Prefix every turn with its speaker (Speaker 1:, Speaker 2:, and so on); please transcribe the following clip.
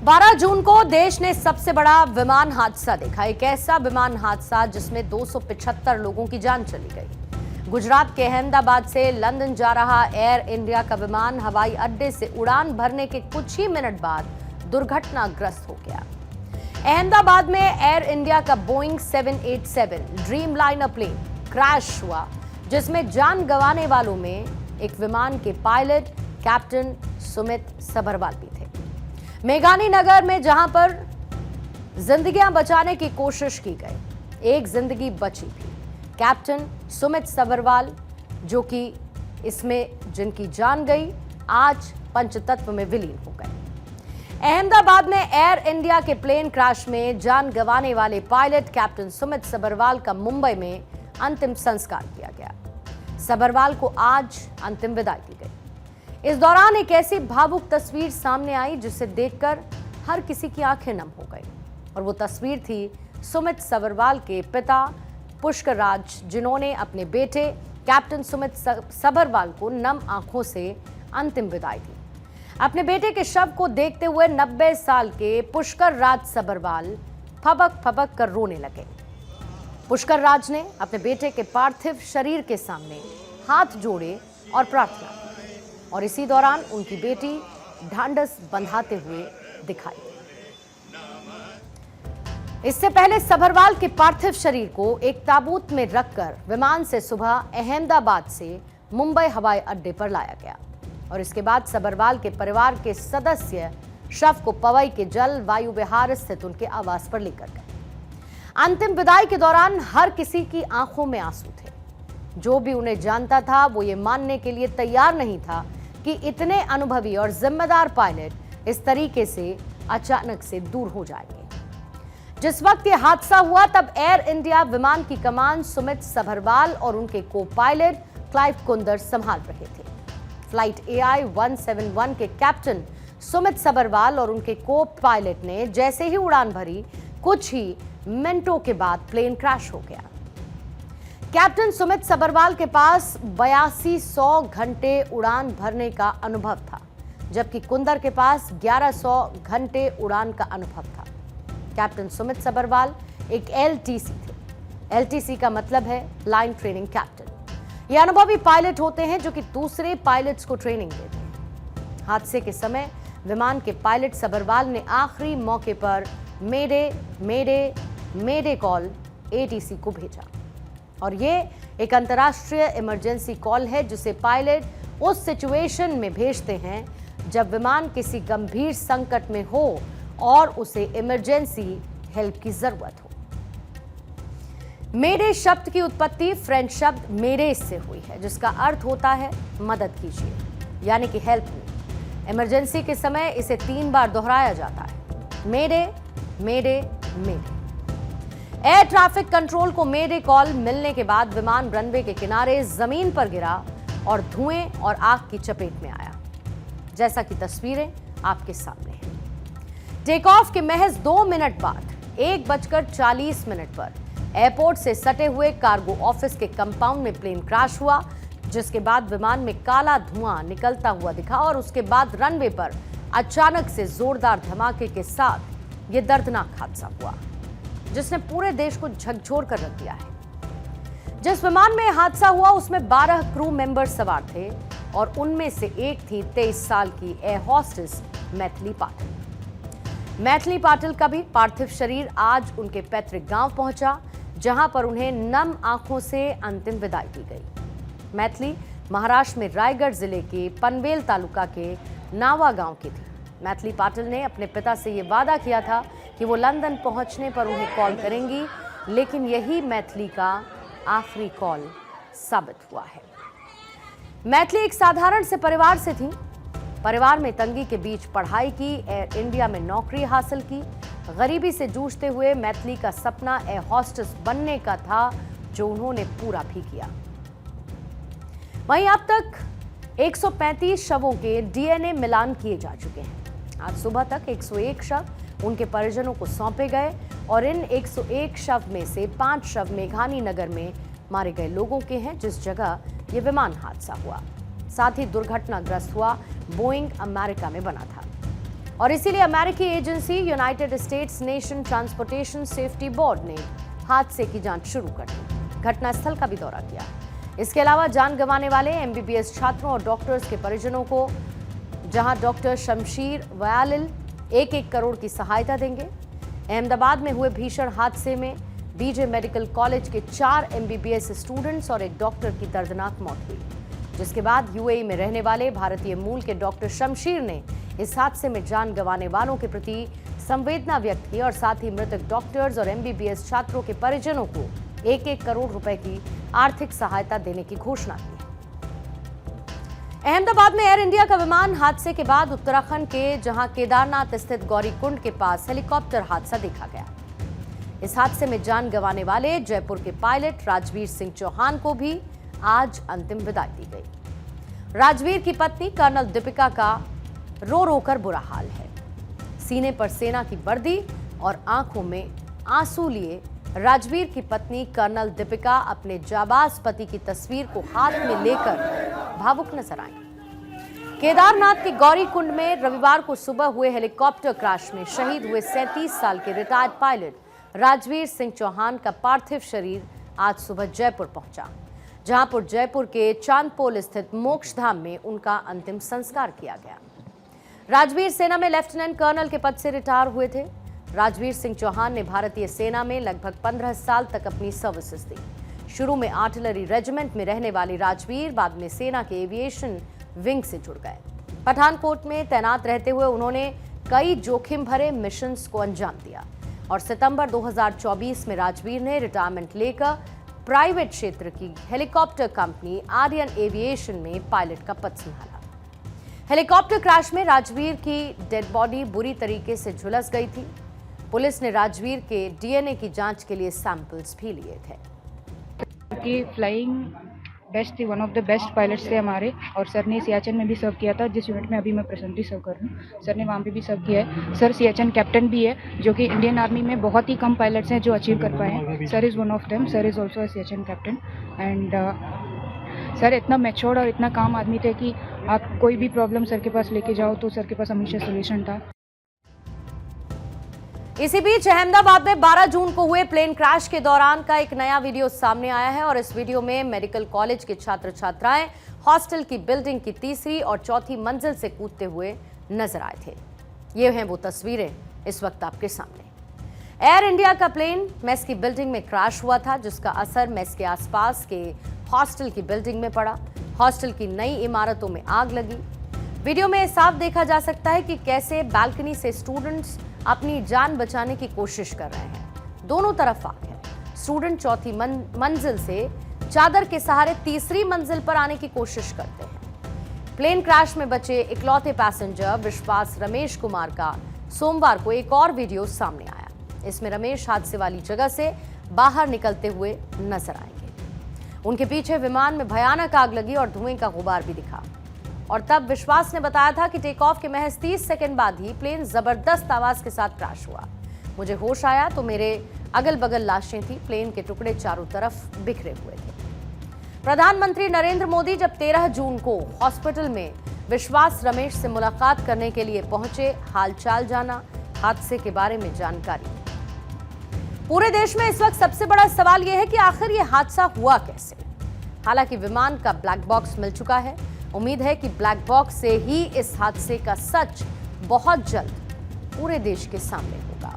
Speaker 1: 12 जून को देश ने सबसे बड़ा विमान हादसा देखा। एक ऐसा विमान हादसा जिसमें 275 लोगों की जान चली गई। गुजरात के अहमदाबाद से लंदन जा रहा एयर इंडिया का विमान हवाई अड्डे से उड़ान भरने के कुछ ही मिनट बाद दुर्घटनाग्रस्त हो गया। अहमदाबाद में एयर इंडिया का बोइंग 787 ड्रीमलाइनर प्लेन क्रैश हुआ, जिसमें जान गंवाने वालों में एक विमान के पायलट कैप्टन सुमित सबरवाल भी थे। मेघानी नगर में जहां पर जिंदगियां बचाने की कोशिश की गई, एक जिंदगी बची थी। कैप्टन सुमित सबरवाल, जो कि इसमें जिनकी जान गई, आज पंचतत्व में विलीन हो गए। अहमदाबाद में एयर इंडिया के प्लेन क्रैश में जान गंवाने वाले पायलट कैप्टन सुमित सबरवाल का मुंबई में अंतिम संस्कार किया गया। सबरवाल को आज अंतिम विदाई दी गई। इस दौरान एक ऐसी भावुक तस्वीर सामने आई जिसे देखकर हर किसी की आंखें नम हो गई, और वो तस्वीर थी सुमित सबरवाल के पिता पुष्कर राज, जिन्होंने अपने बेटे कैप्टन सुमित सबरवाल को नम आंखों से अंतिम विदाई दी। अपने बेटे के शव को देखते हुए 90 साल के पुष्कर राज सबरवाल फबक फबक कर रोने लगे। पुष्कर राज ने अपने बेटे के पार्थिव शरीर के सामने हाथ जोड़े और प्रार्थना की, और इसी दौरान उनकी बेटी ढांढस बंधाते हुए दिखाई दी। इससे पहले सबरवाल के पार्थिव शरीर को एक ताबूत में रखकर विमान से सुबह अहमदाबाद से मुंबई हवाई अड्डे पर लाया गया, और इसके बाद सबरवाल के परिवार के सदस्य शव को पवई के जल वायु विहार स्थित उनके आवास पर लेकर गए। अंतिम विदाई के दौरान हर किसी की आंखों में आंसू थे। जो भी उन्हें जानता था वो ये मानने के लिए तैयार नहीं था कि इतने अनुभवी और जिम्मेदार पायलट इस तरीके से अचानक से दूर हो जाएंगे। जिस वक्त ये हादसा हुआ तब एयर इंडिया विमान की कमान सुमित सबरवाल और उनके को पायलट क्लाइव कुंदर संभाल रहे थे। फ्लाइट AI 171 के कैप्टन सुमित सबरवाल और उनके को पायलट ने जैसे ही उड़ान भरी, कुछ ही मिनटों के बाद प्लेन क्रैश हो गया। कैप्टन सुमित सबरवाल के पास 8200 घंटे उड़ान भरने का अनुभव था, जबकि कुंदर के पास 1100 घंटे उड़ान का अनुभव था। कैप्टन सुमित सबरवाल एक LTC थे। LTC का मतलब है लाइन ट्रेनिंग कैप्टन। ये अनुभवी पायलट होते हैं जो कि दूसरे पायलट्स को ट्रेनिंग देते हैं। हादसे के समय विमान के पायलट सबरवाल ने आखिरी मौके पर मेडे मेडे मेडे कॉल ATC को भेजा, और ये एक अंतर्राष्ट्रीय इमरजेंसी कॉल है जिसे पायलट उस सिचुएशन में भेजते हैं जब विमान किसी गंभीर संकट में हो और उसे इमरजेंसी हेल्प की जरूरत हो। मेडे शब्द की उत्पत्ति फ्रेंच शब्द मेरे से हुई है, जिसका अर्थ होता है मदद कीजिए, यानी कि हेल्प मी। इमरजेंसी के समय इसे 3 बार दोहराया जाता है, मेडे मेडे मेडे। एयर ट्रैफिक कंट्रोल को मेडे कॉल मिलने के बाद विमान रनवे के किनारे जमीन पर गिरा और धुएं और आग की चपेट में आया, जैसा कि तस्वीरें आपके सामने हैं। टेक ऑफ के महज 2 मिनट बाद 1:40 पर एयरपोर्ट से सटे हुए कार्गो ऑफिस के कंपाउंड में प्लेन क्रैश हुआ, जिसके बाद विमान में काला धुआं निकलता हुआ दिखा, और उसके बाद रनवे पर अचानक से जोरदार धमाके के साथ ये दर्दनाक हादसा हुआ, जिसने पूरे देश को झकझोर कर रख दिया है। जिस विमान में हादसा हुआ उसमें 12 क्रू मेंबर सवार थे, और उनमें से एक थी 23 साल की एयर होस्टेस मैथिली पाटिल। मैथिली पाटिल का भी पार्थिव शरीर आज उनके पैतृक गांव पहुंचा, जहां पर उन्हें नम आंखों से अंतिम विदाई दी गई। मैथिली महाराष्ट्र में रायगढ़ जिले के पनवेल तालुका के नावा गांव की थी। मैथिली पाटिल ने अपने पिता से ये वादा किया था कि वो लंदन पहुंचने पर उन्हें कॉल करेंगी, लेकिन यही मैथिली का आखिरी कॉल साबित हुआ है। मैथिली एक साधारण से परिवार से थी। परिवार में तंगी के बीच पढ़ाई की, एयर इंडिया में नौकरी हासिल की। गरीबी से जूझते हुए मैथिली का सपना एयर होस्टेस बनने का था, जो उन्होंने पूरा भी किया। वहीं अब तक 135 शवों के DNA मिलान किए जा चुके हैं। आज सुबह तक 101 शव उनके परिजनों को सौंपे गए, और इन 101 शव में से 5 शव मेघानी नगर में मारे गए लोगों के हैं, जिस जगह ये विमान हादसा हुआ। साथ ही दुर्घटनाग्रस्त हुआ बोइंग अमेरिका में बना था। और इसीलिए अमेरिकी agency United states nation transportation safety board ने हादसे की जांच शुरू कर दी, घटनास्थल का भी दौरा किया। इसके अलावा जान गंवाने वाले एमबीबीएस छात्रों और डॉक्टर्स के परिजनों को जहां डॉक्टर शमशीर वयालिल 1-1 करोड़ की सहायता देंगे। अहमदाबाद में हुए भीषण हादसे में बीजे मेडिकल कॉलेज के 4 एमबीबीएस स्टूडेंट्स और एक डॉक्टर की दर्दनाक मौत हुई, जिसके बाद यूएई में रहने वाले भारतीय मूल के डॉक्टर शमशीर ने इस हादसे में जान गंवाने वालों के प्रति संवेदना व्यक्त की और साथ ही मृतक डॉक्टर्स और एमबीबीएस छात्रों के परिजनों को 1-1 करोड़ रुपए की आर्थिक सहायता देने की घोषणा की। अहमदाबाद में एयर इंडिया का विमान हादसे के बाद उत्तराखंड के जहां केदारनाथ स्थित गौरीकुंड के पास हेलीकॉप्टर हादसा देखा गया। इस हादसे में जान गंवाने वाले जयपुर के पायलट राजवीर सिंह चौहान को भी आज अंतिम विदाई दी गई। राजवीर की पत्नी कर्नल दीपिका का रो रो कर बुरा हाल है। सीने पर सेना की वर्दी और आंखों में आंसू लिए राजवीर की पत्नी कर्नल दीपिका अपने जाबाज पति की तस्वीर को हाथ में लेकर भावुक नजर आई। केदारनाथ के गौरीकुंड में रविवार को सुबह हुए हेलीकॉप्टर क्रैश में शहीद हुए 37 साल के रिटायर्ड पायलट राजवीर सिंह चौहान का पार्थिव शरीर आज सुबह जयपुर पहुंचा, जहां पर जयपुर के चांदपोल स्थित मोक्षधाम में उनका अंतिम संस्कार किया गया। राजवीर सेना में लेफ्टिनेंट कर्नल के पद से रिटायर हुए थे। राजवीर सिंह चौहान ने भारतीय सेना में लगभग 15 साल तक अपनी सर्विसेज दी। शुरू में आर्टिलरी रेजिमेंट में रहने वाले राजवीर बाद में सेना के एविएशन विंग से जुड़ गए। पठानकोट में तैनात रहते हुए उन्होंने कई जोखिम भरे मिशंस को अंजाम दिया और सितंबर 2024 में राजवीर ने रिटायरमेंट लेकर प्राइवेट क्षेत्र की हेलीकॉप्टर कंपनी आर्यन एविएशन में पायलट का पद संभाला। हेलीकॉप्टर क्रैश में राजवीर की डेड बॉडी बुरी तरीके से झुलस गई थी। पुलिस ने राजवीर के डीएनए की जांच के लिए सैंपल्स भी लिए थे।
Speaker 2: कि फ्लाइंग बेस्ट थी, one of the best pilots थे हमारे, और सर ने सियाचिन में भी सर्व किया था, जिस यूनिट में अभी मैं प्रेजेंटली सर्व कर रही हूँ। सर ने वहाँ पे भी सर्व किया है। सर सियाचिन कैप्टन भी है, जो कि इंडियन आर्मी में बहुत ही कम पायलट्स हैं जो अचीव कर पाए हैं। Sir is one of them. Sir is also a Siachen captain and sir इतना मैच्योर्ड और इतना काम आदमी थे कि आप कोई भी प्रॉब्लम सर के पास लेके जाओ तो सर के पास हमेशा सोल्यूशन था।
Speaker 1: इसी बीच अहमदाबाद में 12 जून को हुए प्लेन क्रैश के दौरान का एक नया वीडियो सामने आया है और इस वीडियो में मेडिकल कॉलेज के छात्र छात्राएं हॉस्टल की बिल्डिंग की 3री और 4थी मंजिल से कूदते हुए नजर आए थे। ये हैं वो तस्वीरें इस वक्त आपके सामने। एयर इंडिया का प्लेन मेस की बिल्डिंग में क्रैश हुआ था, जिसका असर मेस के आसपास के हॉस्टल की बिल्डिंग में पड़ा। हॉस्टल की नई इमारतों में आग लगी। वीडियो में साफ देखा जा सकता है कि कैसे बालकनी से स्टूडेंट्स अपनी जान बचाने की कोशिश कर रहे हैं। दोनों तरफ आग है। स्टूडेंट 4थी मंजिल से चादर के सहारे 3री मंजिल पर आने की कोशिश करते हैं। प्लेन क्रैश में बचे इकलौते पैसेंजर विश्वास रमेश कुमार का सोमवार को एक और वीडियो सामने आया। इसमें रमेश हादसे वाली जगह से बाहर निकलते हुए नजर आएंगे। उनके पीछे विमान में भयानक आग लगी और धुएं का गुबार भी दिखा। और तब विश्वास ने बताया था कि टेक ऑफ के महज 30 सेकंड बाद ही प्लेन जबरदस्त आवाज के साथ क्रैश हुआ। मुझे होश आया तो मेरे अगल बगल लाशें थी। प्लेन के टुकड़े चारों तरफ बिखरे हुए थे। प्रधानमंत्री नरेंद्र मोदी जब 13 जून को हॉस्पिटल में विश्वास रमेश से मुलाकात करने के लिए पहुंचे, हालचाल जाना, हादसे के बारे में जानकारी। पूरे देश में इस वक्त सबसे बड़ा सवाल यह है कि आखिर यह हादसा हुआ कैसे। हालांकि विमान का ब्लैक बॉक्स मिल चुका है। उम्मीद है कि ब्लैक बॉक्स से ही इस हादसे का सच बहुत जल्द पूरे देश के सामने होगा।